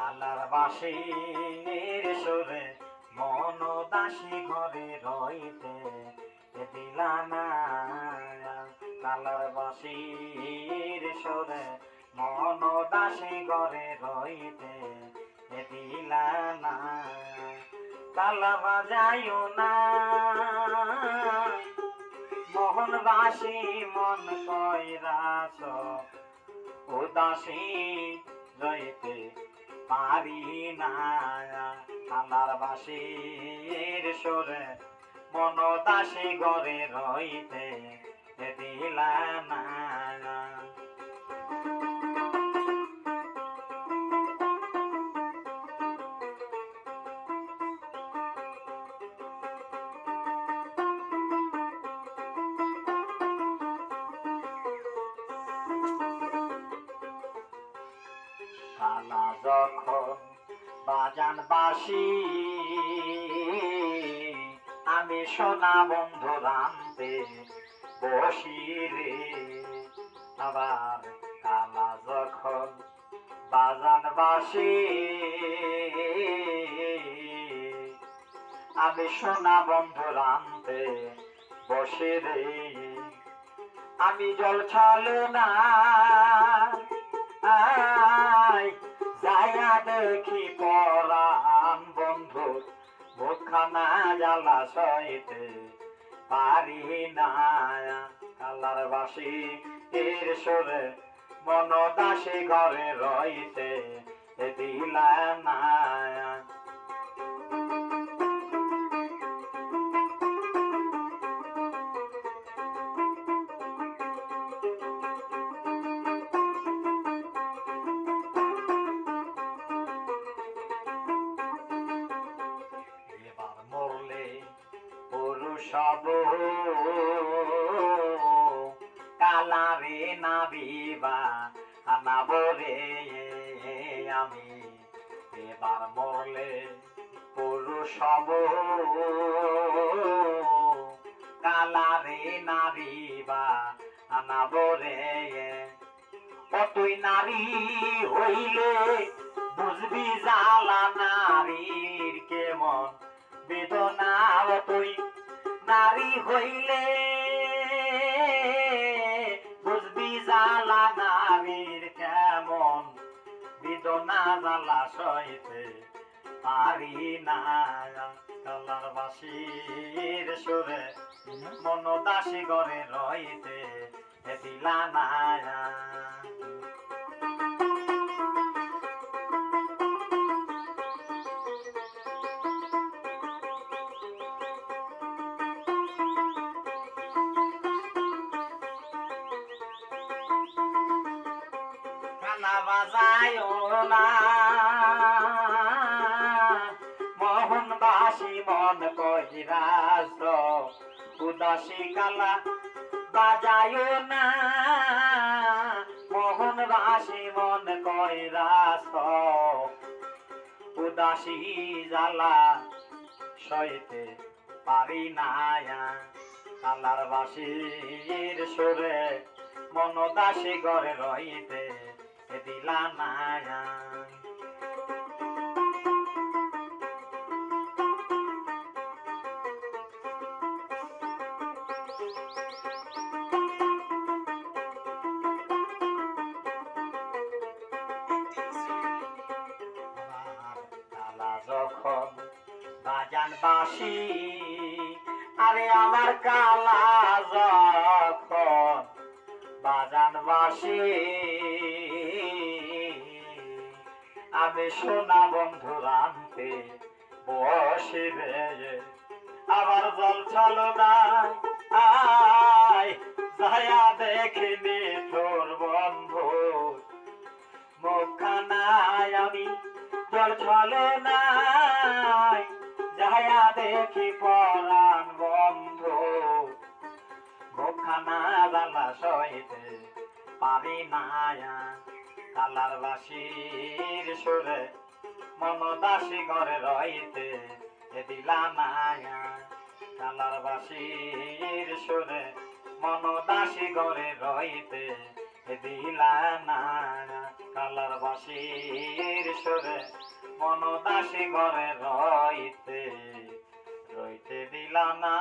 Colour বাঁশির সুরে মন দাসী ঘরে রইতে দিলা না। কালার বাঁশির সুরে মন দাসী ঘরে রইতে দিলা না। কালা বাজাইও না মোহন বাসি মন কইরাছ উদাসী রইতে পারি না। কালার বাঁশির সুরে মন দাসী ঘরে রইতে দিলা না। কালা যখন বাজান বাঁশি আমি সোনা বন্ধু রামতে বসি রে। আবার কালা যখন বাজান বাঁশি আমি সোনা বন্ধু রামতে বসে রে। আমি জল ছালো না যাইয়া দেখি পরাণ বন্ধু মুখখানা জ্বালা সইতে পারি না। কালার বাঁশির সুরে মন দাসী ঘরে রইতে দিলা না। সব কালারে নাবিবা নাবরে আমি এবার মরলে পুরুষ সব কালারে নাবিবা নাবরে। তুই নারী হইলে বুঝবি জ্বালা নারীর কেমন বেদনা। তুই নারী হইলে বুঝবি জ্বালা নারীর কেমন বেদনা। জ্বালা সইতে পারি না। কালার বাঁশির সুরে মন দাসী ঘরে রইতে দিলা না। কালা বাজাইও না মোহন বাসি মন কইরাছ উদাসী। কালা বাজাইও না মোহন বাসি মন কইরাছ উদাসী। জ্বালা সইতে পারি না। কালার বাঁশির সুরে মন দাসী ঘরে রইতে দিলা না। কালা যখন বাজান বাঁশি আরে আমার কালা যখন বাজান বাঁশি আমি সোনা বন্ধু রামতে বসে রে। আবার জল ছলো না যায়া দেখিনি তোর বন্ধু মুখখানায়। আমি জল ছলো না যায়া দেখি পরাণ বন্ধু মুখখানা জ্বালা সইতে পারি না। কালার বাঁশির সুরে মন দাসী ঘরে রইতে দিলা না। কালার বাঁশির সুরে মন দাসী ঘরে রইতে দিলা না। কালার বাঁশির সুরে মন দাসী ঘরে রইতে রইতে দিলা না